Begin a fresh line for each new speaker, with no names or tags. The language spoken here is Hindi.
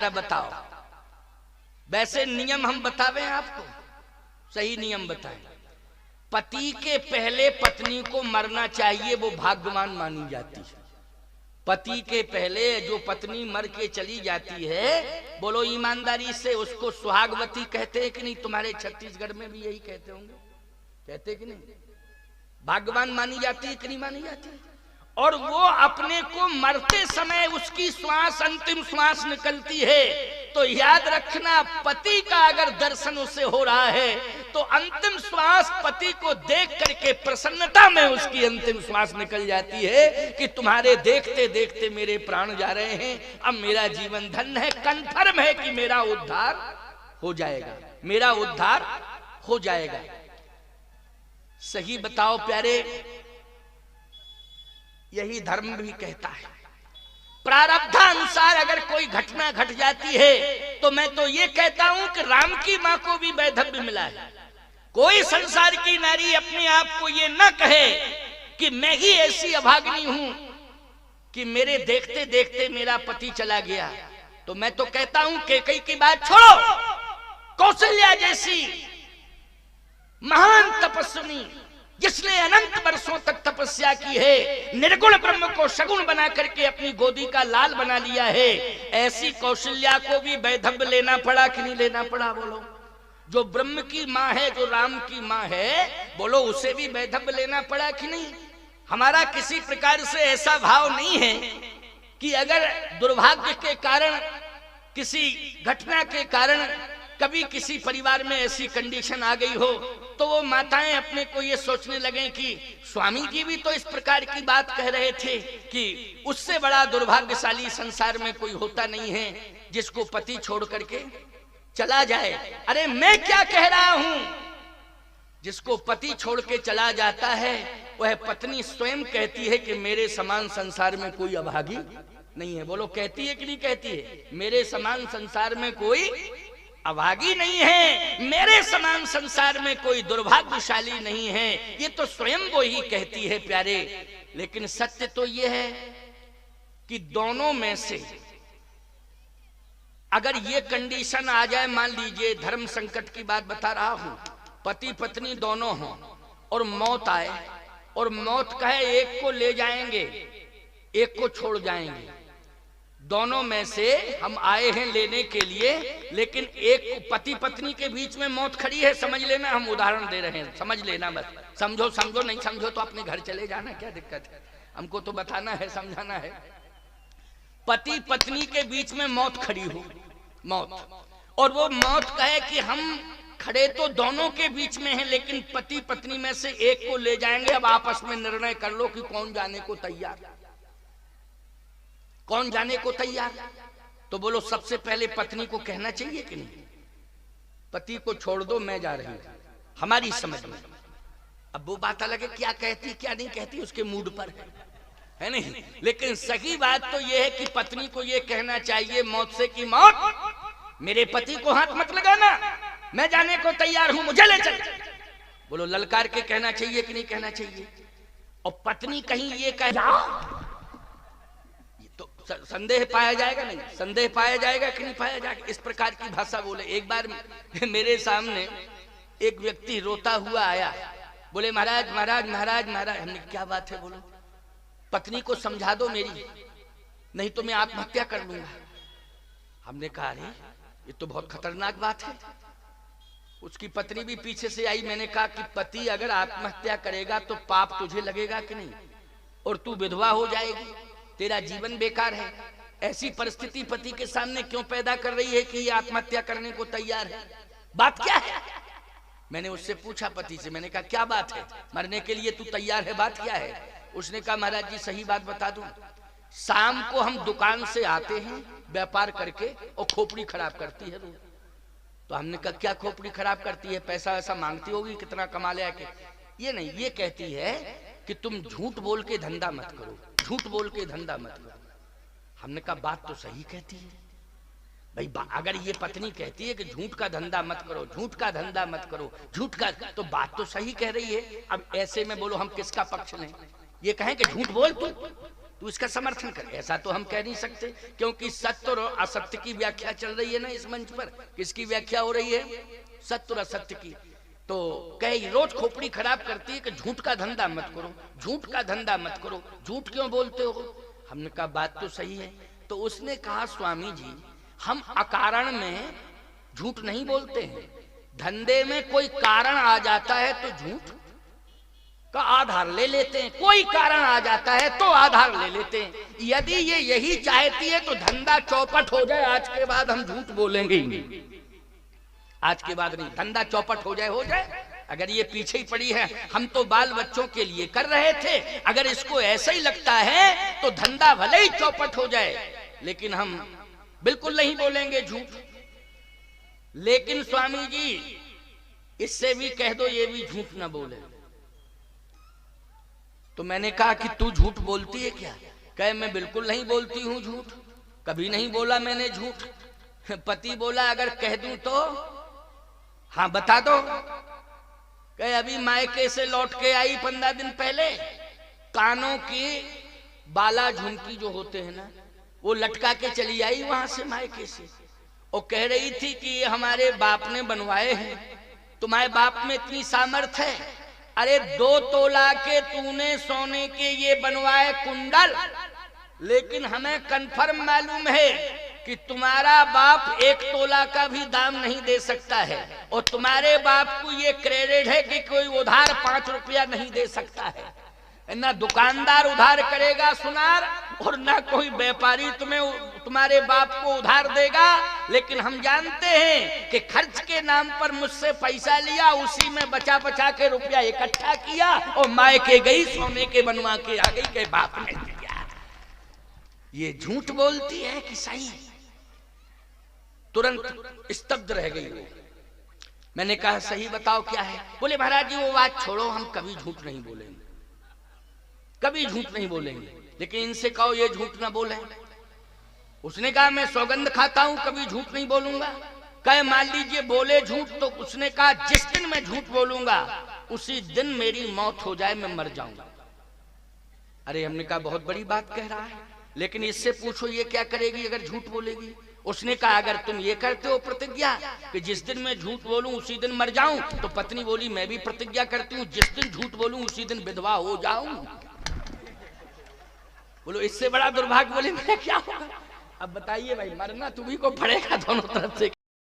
बताओ। वैसे नियम हम बतावें आपको, सही नियम बताएं। पति के पहले पत्नी को मरना चाहिए, वो भाग्यवान मानी जाती है। पति के पहले जो पत्नी मर के चली जाती है, बोलो ईमानदारी से, उसको सुहागवती कहते हैं कि नहीं? तुम्हारे छत्तीसगढ़ में भी यही कहते होंगे, कहते कि नहीं? भाग्यवान मानी जाती है कि नहीं मानी जाती? और वो अपने को मरते समय उसकी श्वास, अंतिम श्वास निकलती है तो याद रखना, पति का अगर दर्शन उसे हो रहा है तो अंतिम श्वास पति को देख करके प्रसन्नता में उसकी अंतिम श्वास निकल जाती है कि तुम्हारे देखते देखते मेरे प्राण जा रहे हैं, अब मेरा जीवन धन्य है, कन्फर्म है कि मेरा उद्धार हो जाएगा, मेरा उद्धार हो जाएगा। सही बताओ प्यारे, यही धर्म भी कहता है। प्रारब्धानुसार अगर कोई घटना घट जाती है तो मैं तो ये कहता हूं कि राम की मां को भी वैधव्य मिला है। कोई संसार की नारी अपने आप को ये न कहे कि मैं ही ऐसी अभागिनी हूं कि मेरे देखते देखते मेरा पति चला गया। तो मैं तो कहता हूं कैकेयी की बात छोड़ो, कौशल्या जैसी महान तपस्विनी जिसने अनंत वर्षों तक तपस्या की है, निर्गुण ब्रह्म को सगुण बना करके अपनी गोदी का लाल बना लिया है, ऐसी कौशल्या को भी वैधव्य लेना पड़ा कि नहीं लेना पड़ा? बोलो। जो ब्रह्म की मां है, जो राम की मां है, बोलो उसे भी वैधव्य लेना पड़ा कि नहीं? हमारा किसी प्रकार से ऐसा भाव नहीं है कि अगर दुर्भाग्य के कारण, किसी घटना के कारण कभी किसी परिवार में ऐसी कंडीशन आ गई हो तो वो माताएं अपने को ये सोचने लगे कि स्वामी जी भी तो इस प्रकार की बात कह रहे थे कि उससे बड़ा दुर्भाग्यशाली संसार में कोई होता नहीं है जिसको पति छोड़ करके चला जाए। अरे मैं क्या कह रहा हूं, जिसको पति छोड़ के चला जाता है वह पत्नी स्वयं कहती है कि मेरे समान संसार में कोई अभागी नहीं है। बोलो, कहती है कि नहीं कहती है? मेरे समान संसार में कोई अभागी नहीं है, मेरे समान संसार में कोई दुर्भाग्यशाली नहीं है, ये तो स्वयं वो ही कहती है प्यारे। लेकिन सत्य तो ये है कि दोनों में से अगर ये कंडीशन आ जाए, मान लीजिए धर्म संकट की बात बता रहा हूं, पति पत्नी दोनों हों और मौत आए और मौत कहे एक को ले जाएंगे एक को छोड़ जाएंगे, दोनों में से हम आए हैं लेने के लिए, लेकिन एक पति पत्नी के बीच में मौत खड़ी है, समझ लेना, हम उदाहरण दे रहे हैं, समझ लेना, बस समझो, समझो नहीं समझो तो अपने घर चले जाना, क्या दिक्कत है, हमको तो बताना है, समझाना है। पति पत्नी के बीच में मौत खड़ी हो, मौत, और वो मौत कहे कि हम खड़े तो दोनों के बीच में हैं, लेकिन पति पत्नी में से एक को ले जाएंगे, अब आपस में निर्णय कर लो कि कौन जाने को तैयार, कौन जाने को तैयार। तो बोलो, सबसे पहले पत्नी को कहना चाहिए कि नहीं, पति को छोड़ दो, मैं जा रही हूं, हमारी समझ में। अब वो बात अलग है, क्या कहती क्या नहीं कहती उसके मूड पर है नहीं, लेकिन सही बात तो ये है कि पत्नी को ये कहना चाहिए मौत से कि मौत, मेरे पति को हाथ मत लगाना, मैं जाने को तैयार हूं, मुझे ले चल। बोलो, ललकार के कहना चाहिए कि नहीं कहना चाहिए? और पत्नी कहीं ये कह तो संदेह पाया जाएगा नहीं, संदेह पाया जाएगा कि नहीं पाया जाएगा? इस प्रकार की भाषा बोले। एक बार मेरे सामने एक व्यक्ति रोता हुआ आया, बोले महाराज महाराज महाराज महाराज। हमने क्या बात है? बोलो, पत्नी को समझा दो मेरी, नहीं तो मैं आत्महत्या कर लूंगा। हमने कहा अरे ये तो बहुत खतरनाक बात है। उसकी पत्नी भी पीछे से आई। मैंने कहा कि पति अगर आत्महत्या करेगा तो पाप तुझे लगेगा कि नहीं, और तू विधवा हो जाएगी, तेरा जीवन बेकार है। ऐसी परिस्थिति पति के सामने क्यों पैदा कर रही है कि ये आत्महत्या करने को तैयार है? बात क्या है? मैंने उससे पूछा पति से, मैंने कहा क्या बात है, मरने के लिए तू तैयार है, बात क्या है? उसने कहा महाराज जी सही बात बता दूं, शाम को हम दुकान से आते हैं व्यापार करके और खोपड़ी खराब करती है रोज। तो हमने कहा क्या खोपड़ी खराब करती है, पैसा वैसा मांगती होगी, कितना कमा ले आके? ये नहीं, ये कहती है कि तुम झूठ बोल के धंधा मत करो, झूठ बोल के धंधा मत करो। हमने कहा बात तो सही कहती है भाई, अगर ये पत्नी कहती है कि झूठ का धंधा मत करो, झूठ का धंधा मत करो, झूठ का, तो बात तो सही कह रही है। अब ऐसे में बोलो हम किसका पक्ष लें? ये कहें कि झूठ बोल तू, तू इसका समर्थन कर। ऐसा तो हम कह नहीं सकते, क्योंकि सत्य और असत्य की व्याख्या चल रही है ना इस मंच पर। किसकी व्याख्या हो रही है? सत्य और असत्य की। तो कई रोज खोपड़ी खराब करती है कि झूठ का धंधा मत करो, झूठ का धंधा मत करो, झूठ क्यों बोलते हो? हमने कहा बात तो सही है। तो उसने कहा स्वामी जी हम अकारण में झूठ नहीं बोलते हैं, धंधे में कोई कारण आ जाता है तो झूठ का आधार ले लेते हैं, कोई कारण आ जाता है तो आधार ले लेते हैं। यदि ये यही चाहती है तो धंधा चौपट हो जाए, आज के बाद हम झूठ बोलेंगे ही नहीं, आज के बाद नहीं, धंधा चौपट हो जाए। अगर ये पीछे ही पड़ी है, हम तो बाल बच्चों के लिए कर रहे थे, अगर इसको ऐसा ही लगता है तो धंधा भले ही चौपट हो जाए, लेकिन हम बिल्कुल नहीं बोलेंगे झूठ। लेकिन स्वामी जी इससे भी कह दो ये भी झूठ ना बोले। तो मैंने कहा कि तू झूठ बोलती है क्या? कहे मैं बिल्कुल नहीं बोलती हूँ झूठ, कभी नहीं बोला मैंने झूठ। पति बोला अगर कह दूं तो? हाँ बता दो। कहे अभी मायके से लौट के आई 15 दिन पहले, कानों की बाला झुमकी जो होते हैं ना वो लटका के चली आई वहां से मायके से, और कह रही थी कि ये हमारे बाप ने बनवाए हैं। तुम्हारे बाप में इतनी सामर्थ्य है? अरे 2 तोला के तूने सोने के ये बनवाए कुंडल, लेकिन हमें कंफर्म मालूम है कि तुम्हारा बाप 1 तोला का भी दाम नहीं दे सकता है, और तुम्हारे बाप को ये क्रेडिट है कि कोई उधार 5 रुपया नहीं दे सकता है। ना दुकानदार उधार करेगा सुनार, और ना कोई व्यापारी तुम्हारे बाप को उधार देगा। लेकिन हम जानते हैं कि खर्च के नाम पर मुझसे पैसा लिया, उसी में बचा बचा के रुपया इकट्ठा किया और मायके गई सोने के बनवा के आ गई के बाप ने दिया। ये झूठ बोलती है कि सही? तुरंत स्तब्ध रह गई। मैंने कहा सही बताओ क्या है? बोले महाराज जी वो बात छोड़ो, हम कभी झूठ नहीं बोलेंगे, कभी झूठ नहीं बोलेंगे, लेकिन इनसे कहो ये झूठ ना बोले। उसने कहा मैं सौगंध खाता हूं कभी झूठ नहीं बोलूंगा। कहे मान लीजिए बोले झूठ, तो उसने कहा जिस दिन मैं झूठ बोलूंगा उसी दिन मेरी मौत हो जाए, मैं मर जाऊंगा। अरे हमने कहा बहुत बड़ी बात कह रहा है, लेकिन इससे पूछो ये क्या करेगी अगर झूठ बोलेगी? उसने कहा अगर तुम ये करते हो प्रतिज्ञा कि जिस दिन मैं झूठ बोलूं उसी दिन मर जाऊं, तो पत्नी बोली मैं भी प्रतिज्ञा करती हूं जिस दिन झूठ बोलूं उसी दिन विधवा हो जाऊं। बोलो इससे बड़ा दुर्भाग्य बोले मैं क्या होगा? अब बताइए भाई, मरना तुम्ही को पड़ेगा दोनों तरफ से।